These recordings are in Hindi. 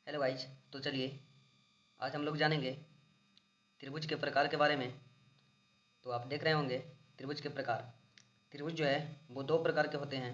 Hello guys. तो चलिए आज हम लोग जानेंगे त्रिभुज के प्रकार के बारे में। तो आप देख रहे होंगे त्रिभुज के प्रकार। त्रिभुज जो है वो दो प्रकार के होते हैं,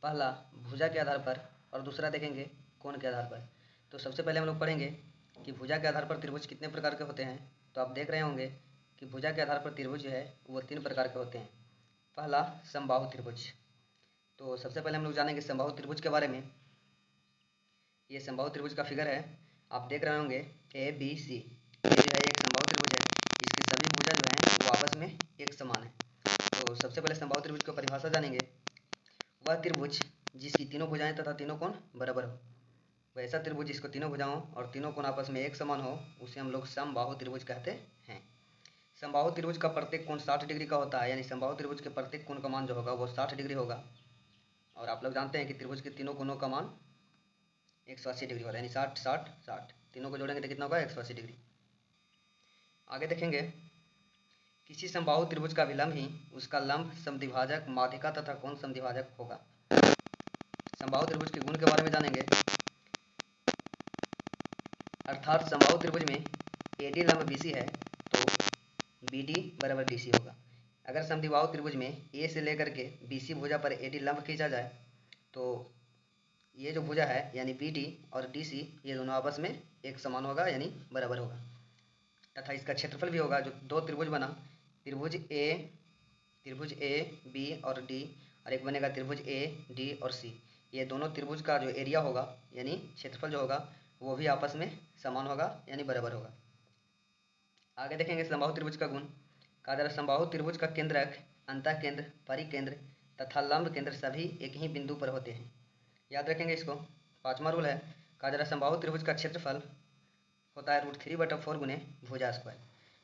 पहला भुजा के आधार पर और दूसरा देखेंगे कोण के आधार पर। तो सबसे पहले हम लोग पढ़ेंगे कि भुजा के आधार पर त्रिभुज कितने प्रकार के होते हैं। तो आप देख रहे होंगे कि भुजा के आधार पर त्रिभुज जो है वो 3 प्रकार के होते हैं। पहला समबाहु त्रिभुज। तो सबसे पहले हम लोग जानेंगे समबाहु त्रिभुज के बारे में। ये समबाहु त्रिभुज का फिगर है, आप देख रहे होंगे ए बी सी। ये जो है एक समबाहु त्रिभुज है, इसकी सभी भुजा जो हैं वो आपस में एक समान है। तो सबसे पहले समबाहु त्रिभुज की परिभाषा जानेंगे। वह त्रिभुज जिसकी तीनों भुजाएं तथा तीनों कोण बराबर हो। वैसा त्रिभुज जिसको तीनों भुजाओं और तीनों कोण आपस में एक समान हो उसे हम लोग समबाहु त्रिभुज कहते हैं। समबाहु त्रिभुज का प्रत्येक कोण 60 डिग्री का होता है, यानी समबाहु त्रिभुज के प्रत्येक कोण का मान जो होगा वो 60 डिग्री होगा। और आप लोग जानते हैं कि त्रिभुज के तीनों कोणों का मान 180 डिग्री होता है, यानी 60 60 60 तीनों को जोड़ेंगे तो कितना होगा 180 डिग्री। आगे देखेंगे किसी समबाहु त्रिभुज का विलंब ही उसका लंब समद्विभाजक माध्यिका तथा कोण समद्विभाजक होगा। समबाहु त्रिभुज के गुण के बारे में जानेंगे। अर्थात समबाहु त्रिभुज में एडी लंब बीसी है तो बीडी बराबर डीसी होगा। अगर समद्विबाहु त्रिभुज में ए से लेकर के बीसी भुजा पर एडी लंब खींचा जाए तो ये जो भुजा है यानी बी डी और डी सी ये दोनों आपस में एक समान होगा, यानी बराबर होगा। तथा इसका क्षेत्रफल भी होगा। जो दो त्रिभुज बना, त्रिभुज ए बी और डी, और एक बनेगा त्रिभुज ए डी और सी। ये दोनों त्रिभुज का जो एरिया होगा यानी क्षेत्रफल जो होगा वो भी आपस में समान होगा, यानी बराबर होगा। आगे देखेंगे समबाहु त्रिभुज का गुण। कहा जा रहा समबाहु त्रिभुज का केंद्रक, अंतः केंद्र, परिकेंद्र तथा लंब केंद्र सभी एक ही बिंदु पर होते हैं। याद रखेंगे इसको। पांचवा रूल है, कहा जा रहा समबाहु त्रिभुज का क्षेत्रफल होता है √3/4 गुने भुजा स्क्वायर।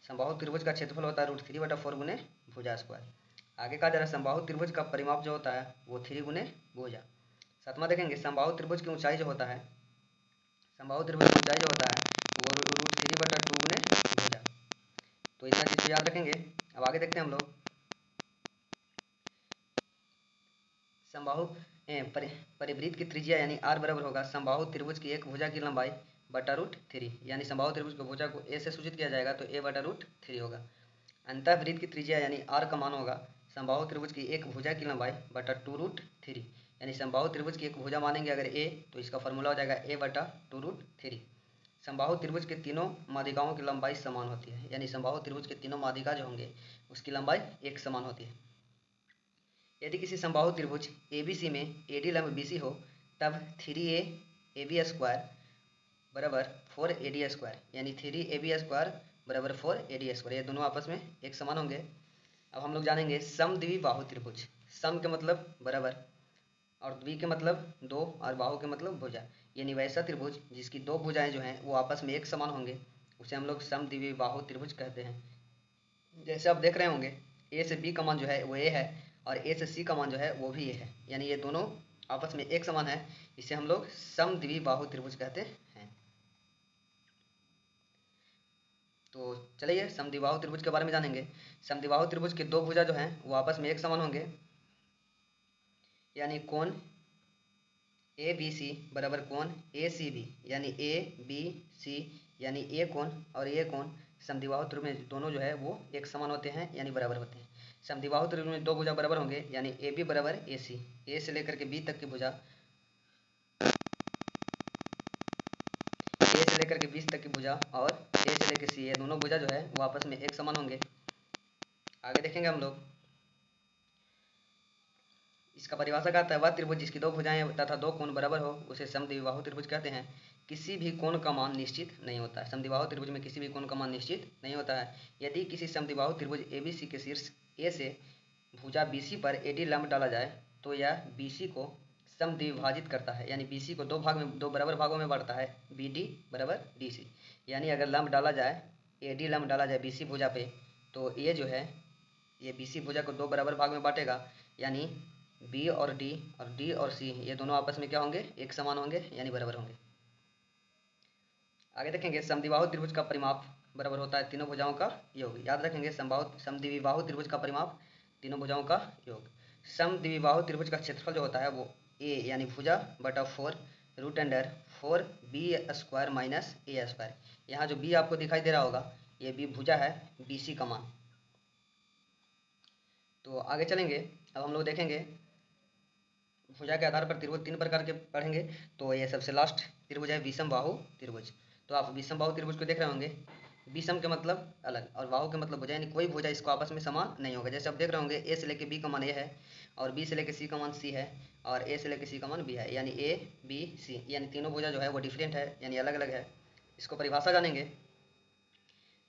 समबाहु त्रिभुज का क्षेत्रफल होता है √3/4 गुने भुजा स्क्वायर। आगे कहा जा रहा समबाहु त्रिभुज का परिमाप जो होता है वो 3 गुने भुजा। सातवां देखेंगे समबाहु त्रिभुज की ऊंचाई जो होता है, समबाहु त्रिभुज की ऊंचाई जो होता है वो √3/2 गुने भुजा। तो इतना चीज़ को याद रखेंगे। अब आगे देखते हैं हम लोग समबाहु परिवृत्त की त्रिज्या यानी r बराबर होगा समबाहु त्रिभुज की एक भुजा की लंबाई बटा √3, यानी समबाहु त्रिभुज की भुजा को a से सूचित किया जाएगा तो a बटा √3 होगा। अंतःवृत्त की त्रिज्या यानी r का मान होगा समबाहु त्रिभुज की एक भुजा की लंबाई बटा 2√3, यानी समबाहु त्रिभुज की एक भुजा मानेंगे अगर a तो इसका फॉर्मूला हो जाएगा a बटा 2√3। समबाहु त्रिभुज के तीनों माध्यिकाओं की लंबाई समान होती है, यानी समबाहु त्रिभुज के तीनों माध्यिका जो होंगे उसकी लंबाई एक समान होती है। यदि किसी समबाहु त्रिभुज ABC में AD लंब BC हो तब 3A AB स्क्वायर बराबर 4AD स्क्वायर, यानी 3AB स्क्वायर बराबर 4AD स्क्वायर, ये दोनों आपस में एक समान होंगे। अब हम लोग जानेंगे समद्विबाहु त्रिभुज। सम के मतलब बराबर और द्वि के मतलब दो और बाहु के मतलब भुजा, यानी वैसा त्रिभुज जिसकी दो भुजाएं जो हैं वो आपस में एक समान होंगे उसे हम लोग समद्विबाहु त्रिभुज कहते हैं। जैसे आप देख रहे होंगे ए से बी का मान जो है वो ए है और ए से सी का मान जो है वो भी ए है, यानी ये दोनों आपस में एक समान है। इसे हम लोग समद्विबाहु त्रिभुज कहते हैं। तो चलिए समद्विबाहु त्रिभुज के बारे में जानेंगे। समद्विबाहु त्रिभुज के दो भुजा जो हैं वो आपस में एक समान होंगे, यानी कोण ए बी सी बराबर कोण ए सी बी, यानी ए बी सी, यानी ए कोण और ए कोण समद्विबाहु त्रिभुज में दोनों जो है वो एक समान होते हैं, यानी बराबर होते हैं। समद्विबाहु त्रिभुज में दो भुजा बराबर होंगे, यानी ए बी बराबर ए सी, ए से लेकर के बी तक की भुजा, ए से लेकर के बी तक की भुजा और ए से लेकर सी, ये दोनों भुजा जो है वो आपस में एक समान होंगे। आगे देखेंगे हम लोग इसका परिभाषा कहता है वह त्रिभुज जिसकी दो भुजाएं तथा दो कोण बराबर हो उसे समद्विबाहु त्रिभुज कहते हैं। किसी भी कोण का मान निश्चित नहीं होता है। समद्विबाहु त्रिभुज में किसी भी कोण का मान निश्चित नहीं होता है। यदि किसी समद्विबाहु त्रिभुज ABC के शीर्ष A से भुजा BC पर AD लंब डाला जाए तो यह BC को समद्विभाजित करता है, यानी BC को दो बराबर भागों में बांटता है, BD बराबर DC। यानी अगर लंब डाला जाए AD लंब डाला जाए BC भुजा पे तो ये जो है ये BC भुजा को दो बराबर भाग में बांटेगा, यानी B और D और C ये दोनों आपस में क्या होंगे एक समान होंगे, यानी बराबर होंगे। आगे देखेंगे समद्विबाहु त्रिभुज का परिमाप बराबर होता है तीनों भुजाओं का योग। याद रखेंगे समद्विबाहु त्रिभुज का परिमाप तीनों भुजाओं का योग। समद्विबाहु त्रिभुज का क्षेत्रफल जो होता है वो A यानी भुजा बटा 4 √4 4b² माइनस a²। यहाँ जो b आपको दिखाई दे रहा होगा, ये b भुजा है BC का मान। तो आगे चलेंगे, अब हम लोग देखेंगे भुजा के आधार पर त्रिभुज 3 प्रकार के पढ़ेंगे। तो ये सबसे लास्ट त्रिभुज है विषम बाहु त्रिभुज। तो आप विषम बाहु त्रिभुज को देख रहे होंगे, विषम के मतलब अलग और बाहु के मतलब भुजा, यानी कोई भुजा इसको आपस में समान नहीं होगा। जैसे आप देख रहे होंगे ए से लेके बी का मान ए है, और बी से लेके सी का मान सी है, और ए से लेके सी का मान बी है, यानी ए बी सी, यानी तीनों भुजा जो है वो डिफरेंट है, यानी अलग अलग है। इसको परिभाषा जानेंगे।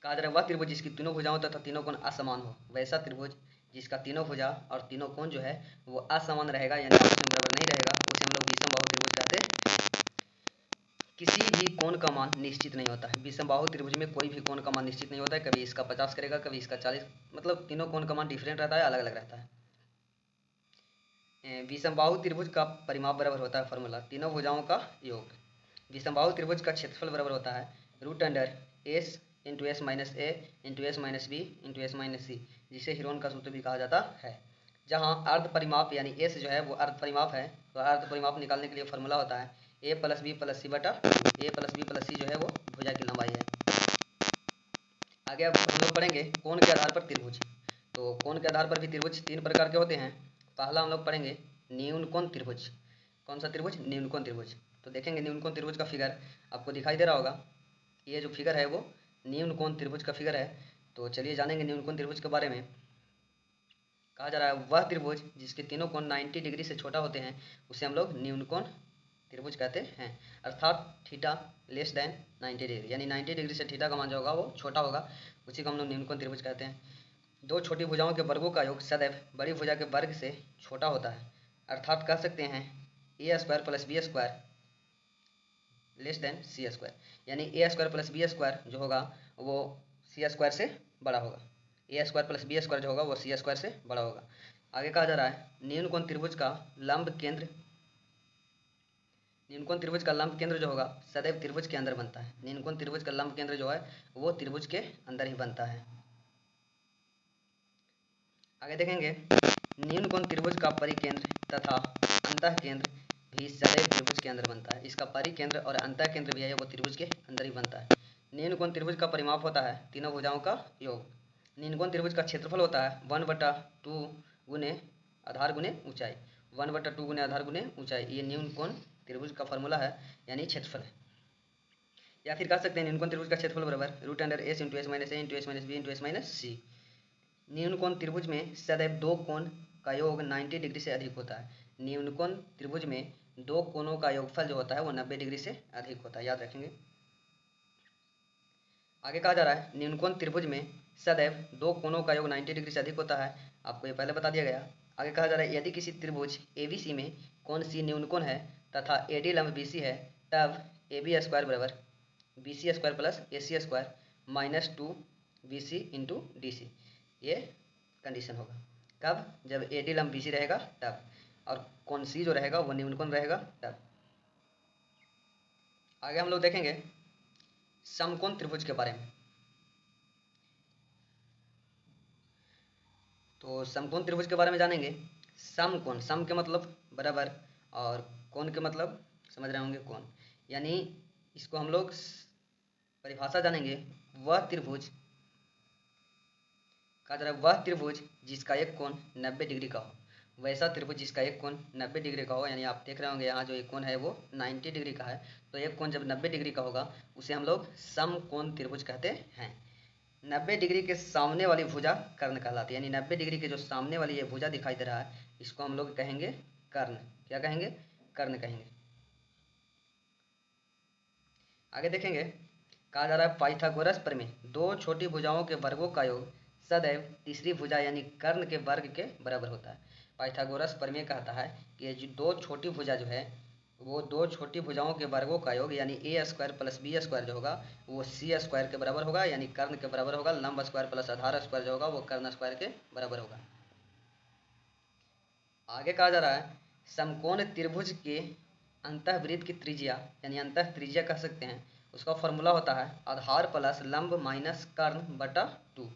कहा जा रहा है वह त्रिभुज जिसकी तीनों भुजाओं तथा तीनों कोण असमान हो। वैसा त्रिभुज जिसका तीनों भुजा और तीनों कोण जो है वो असमान रहेगा, यानी आपस में बराबर नहीं रहेगा, उसे हम लोग विषम बाहु त्रिभुज कहते हैं। किसी भी कोण का मान निश्चित नहीं होता है। विषम बाहु त्रिभुज में कोई भी कोण का मान निश्चित नहीं होता है, कभी इसका 50 करेगा, कभी इसका 40, मतलब तीनों कोण का मान डिफरेंट रहता है, अलग अलग रहता है। विषम बाहु त्रिभुज का परिमाप बराबर होता है, फॉर्मूला तीनों भुजाओं का योग। विषम बाहु त्रिभुज का क्षेत्रफल बराबर होता है √S into S minus A into S minus B into S minus C, जिसे हीरोन का सूत्र भी कहा जाता है। जहाँ अर्ध परिमाप यानी एस जो है वो अर्ध परिमाप है, तो अर्ध परिमाप निकालने के लिए फॉर्मूला होता है a + b + c बटा a + b + c जो है वो भुजा की लंबाई है। आगे अब हम लोग पढ़ेंगे कोण के आधार पर त्रिभुज। तो कोण के आधार पर भी त्रिभुज 3 प्रकार के होते हैं। पहला हम लोग पढ़ेंगे न्यून कोण त्रिभुज। कौन सा त्रिभुज? न्यून कोण त्रिभुज। तो देखेंगे न्यून कोण त्रिभुज का फिगर आपको दिखाई दे रहा होगा, ये जो फिगर है वो न्यून कोण त्रिभुज का फिगर है। तो चलिए जानेंगे न्यून कोण त्रिभुज के बारे में। कहा जा रहा है वह त्रिभुज जिसके तीनों कोण 90 डिग्री से छोटा होते हैं उसे हम लोग न्यून कोण त्रिभुज कहते हैं, अर्थात थीटा लेस देन 90 डिग्री, यानी 90 डिग्री से थीटा का मान जो होगा वो छोटा होगा, उसी को हम लोग न्यून कोण त्रिभुज कहते हैं। दो छोटी भुजाओं के वर्गों का योग सदैव बड़ी भुजा के वर्ग से छोटा होता है, अर्थात कह सकते हैं a² + b² less than c², यानी a² + b² जो होगा वो c² से बड़ा होगा, a² + b² जो होगा वो c² से बड़ा होगा। आगे कहा जा रहा है न्यून कोण त्रिभुज का लंब केंद्र, न्यून कोण त्रिभुज का लंब केंद्र जो होगा सदैव त्रिभुज के अंदर बनता है। न्यून कोण त्रिभुज का लंब केंद्र जो है वो त्रिभुज के अंदर ही बनता है। आगे देखेंगे न्यून कोण त्रिभुज का परिकेंद्र तथा अंतः केंद्र भी सदैव त्रिभुज के अंदर बनता है। इसका परिकेंद्र और अंतः केंद्र भी है वो त्रिभुज के अंदर ही बनता है। न्यून कोण त्रिभुज का परिमाप होता है तीनों भुजाओं का योग। न्यून कोण त्रिभुज का क्षेत्रफल होता है 1/2 गुने आधार गुने ऊंचाई, 1/2 गुने आधार गुने ऊंचाई, ये न्यून कोण त्रिभुज का फॉर्मूला है, यानी क्षेत्रफल है। या फिर कह सकते हैं न्यून कोण त्रिभुज का क्षेत्रफल बराबर √S into S minus A into S minus B into S minus C. न्यून कोण त्रिभुज में सदैव दो कोण का योग 90 डिग्री से अधिक होता है। न्यून कोण त्रिभुज में दो कोणों का योगफल जो होता है वो 90 डिग्री से अधिक होता है, याद रखेंगे। आगे कहा जा रहा है न्यून कोण त्रिभुज में सदैव दो कोणों का योग 90 डिग्री से अधिक होता है, आपको ये पहले बता दिया गया। आगे कहा जा रहा है यदि किसी त्रिभुज ABC में कोण C न्यून कोण है तथा AD लंब BC है, तब AB² बराबर BC² + AC² minus 2BC into DC, ये कंडीशन होगा। कब? जब AD लंब BC रहेगा तब, और कोण C जो रहेगा वो न्यून कोण रहेगा तब। आगे हम लोग देखेंगे समकोण त्रिभुज के बारे में। तो समकोण त्रिभुज के बारे में जानेंगे। समकोण, सम के मतलब बराबर और कोण के मतलब समझ रहे होंगे कोण, यानी इसको हम लोग परिभाषा जानेंगे। वह त्रिभुज कहा जा रहा है वह त्रिभुज जिसका एक कोण 90 डिग्री का हो। वैसा त्रिभुज जिसका एक कोण 90 डिग्री का हो, यानी आप देख रहे होंगे यहाँ जो एक कोण है वो 90 डिग्री का है, तो एक कोण जब 90 डिग्री का होगा उसे हम लोग समकोण त्रिभुज कहते हैं। 90 डिग्री के सामने वाली भुजा कर्ण कहलाती है, यानी 90 डिग्री के जो सामने वाली ये भुजा दिखाई दे रहा है इसको हम लोग कहेंगे कर्ण। क्या कहेंगे? कर्ण कहेंगे। आगे देखेंगे कहा जा रहा है पाइथागोरस प्रमेय दो छोटी भुजाओं के वर्गों का योग सदैव तीसरी भुजा यानी कर्ण के वर्ग के बराबर होता है। पाइथागोरस प्रमेय कहता है कि ये जो दो छोटी भुजा जो है वो दो छोटी भुजाओं के वर्गों का योग यानी a² + b² जो होगा वो c² के बराबर होगा, यानी कर्ण के बराबर होगा। लंब स्क्वायर प्लस आधार स्क्वायर जो होगा वो कर्ण स्क्वायर के बराबर होगा। आगे कहा जा रहा है समकोण त्रिभुज के अंतःवृत्त की त्रिज्या यानी अंतः त्रिज्या कह सकते हैं, उसका फॉर्मूला होता है आधार प्लस लंब माइनस कर्ण बटा 2।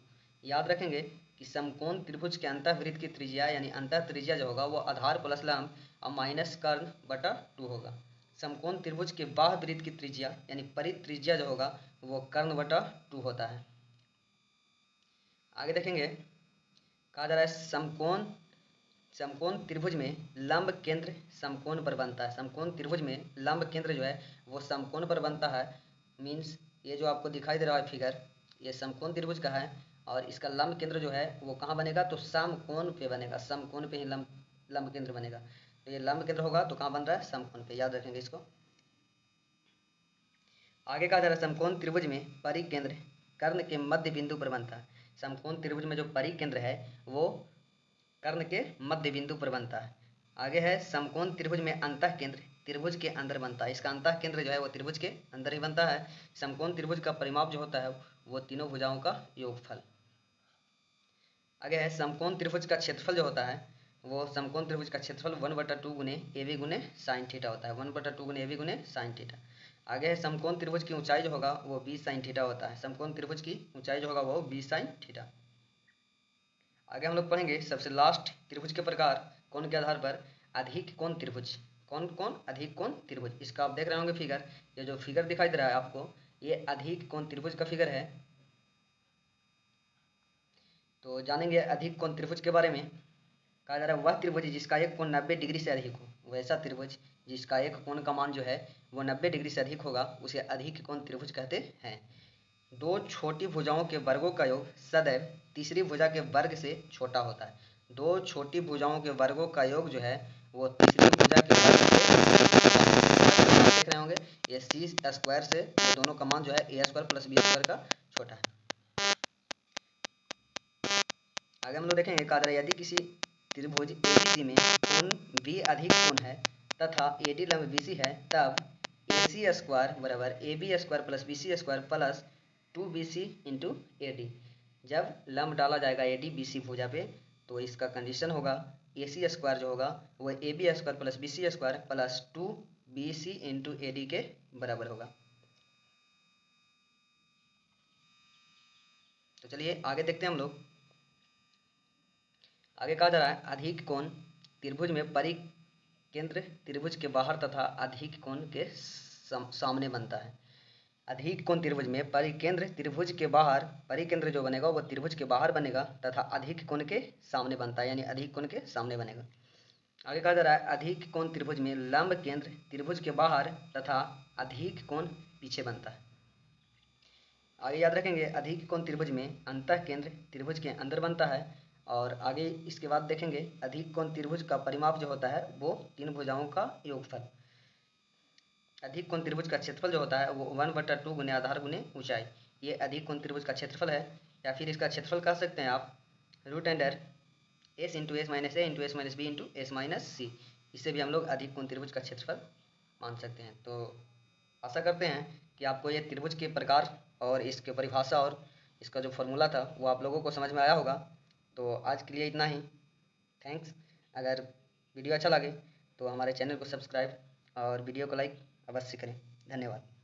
याद रखेंगे कि समकोण त्रिभुज के अंतःवृत्त की त्रिज्या यानी अंतः त्रिज्या जो होगा वो आधार प्लस लंब और माइनस कर्ण बटा 2 होगा। समकोण त्रिभुज के बाह्य वृत्त की त्रिज्या यानी परित्रिज्या जो होगा वो कर्ण/2 होता है। आगे देखेंगे, कहा जा रहा है समकोण त्रिभुज में लंब केंद्र समकोण पर बनता है। समकोण त्रिभुज में लंब केंद्र जो है वो समकोण पर बनता है। मीन्स ये जो आपको दिखाई दे रहा है फिगर, ये समकोण त्रिभुज का है और इसका लंब केंद्र जो है वो कहाँ बनेगा, तो समकोण पे बनेगा। समकोण पे ही लंब केंद्र बनेगा। तो ये लंब केंद्र होगा तो कहाँ बन रहा है, समकोण पे, याद रखेंगे इसको। आगे कहा जा रहा है समकोण त्रिभुज में परिकेंद्र कर्ण के मध्य बिंदु पर बनता है। समकोण त्रिभुज में जो परिकेंद्र है वो कर्ण के मध्य बिंदु पर बनता है। आगे है समकोण त्रिभुज में अंतः केंद्र त्रिभुज के अंदर बनता है। इसका अंतः केंद्र जो है वो त्रिभुज के अंदर ही बनता है। समकोण त्रिभुज का परिमाप जो होता है वो तीनों भुजाओं का योगफल। आगे है समकोण त्रिभुज का क्षेत्रफल जो होता है वो समकोण त्रिभुज का क्षेत्रफल 1/2 गुने AB गुने साइन थीटा होता है। 1/2 गुने AB गुने साइन थीटा। आगे है समकोण त्रिभुज की ऊंचाई जो होगा वो 20 साइन थीटा होता है। समकोण त्रिभुज की ऊंचाई जो होगा वो 20 साइन थीटा। आगे हम लोग पढ़ेंगे सबसे लास्ट त्रिभुज के प्रकार कोण के आधार पर अधिक कोण त्रिभुज। कौन अधिक कोण त्रिभुज, इसका आप देख रहे होंगे फिगर। ये जो फिगर दिखाई दे रहा है आपको ये अधिक कोण त्रिभुज का फिगर है। तो जानेंगे अधिक कोण त्रिभुज के बारे में। कहा जा रहा है वह त्रिभुज जिसका एक कोण 90 डिग्री से अधिक हो। वैसा त्रिभुज जिसका एक कोण का मान जो है वो 90 डिग्री से अधिक होगा उसे अधिक कोण त्रिभुज कहते हैं। दो छोटी भुजाओं के वर्गों का योग सदैव तीसरी भुजा के वर्ग से छोटा होता है। दो छोटी भुजाओं के वर्गों का योग जो है वो तीसरी भुजा के वर्ग से देख रहे होंगे ये c² से दोनों का मान जो है a² + b² का छोटा है। आगे हम लोग देखेंगे, कहा जा रहा है यदि किसी त्रिभुज ABC में कोण B अधिक कोण है तथा AD लंब BC है तब AC² बराबर AB² + BC² plus 2BC × AD। जब लंब डाला जाएगा AD BC भुजा पे तो इसका कंडीशन होगा AC² जो होगा वो AB² + BC² plus 2BC × AD के बराबर होगा। तो चलिए आगे देखते हैं हम लोग। आगे कहा जा रहा है अधिक कोण त्रिभुज में परिकेंद्र त्रिभुज के बाहर तथा अधिक कोण के सामने बनता है। अधिक कोण त्रिभुज में परिकेंद्र त्रिभुज के बाहर, परिकेंद्र जो बनेगा वो त्रिभुज के बाहर बनेगा तथा अधिक कोण के सामने बनता है, यानी अधिक कोण के सामने बनेगा। आगे कहा जा रहा है अधिक कोण त्रिभुज में लंब केंद्र त्रिभुज के बाहर तथा अधिक कोण पीछे बनता है। आगे याद रखेंगे अधिक कोण त्रिभुज में अंतः केंद्र त्रिभुज के अंदर बनता है। और आगे इसके बाद देखेंगे अधिक कोण त्रिभुज का परिमाप जो होता है वो तीन भुजाओं का योगफल। अधिक कोण त्रिभुज का क्षेत्रफल जो होता है वो 1/2 गुने आधार गुने ऊंचाई। ये अधिक कोण त्रिभुज का क्षेत्रफल है, या फिर इसका क्षेत्रफल कह सकते हैं आप √s × s - a × s - b × s - c। इससे भी हम लोग अधिक कोण त्रिभुज का क्षेत्रफल मान सकते हैं। तो आशा करते हैं कि आपको ये त्रिभुज के प्रकार और इसके परिभाषा और इसका जो फॉर्मूला था वो आप लोगों को समझ में आया होगा। तो आज के लिए इतना ही। थैंक्स। अगर वीडियो अच्छा लगे तो हमारे चैनल को सब्सक्राइब और वीडियो को लाइक अवश्य करें। धन्यवाद।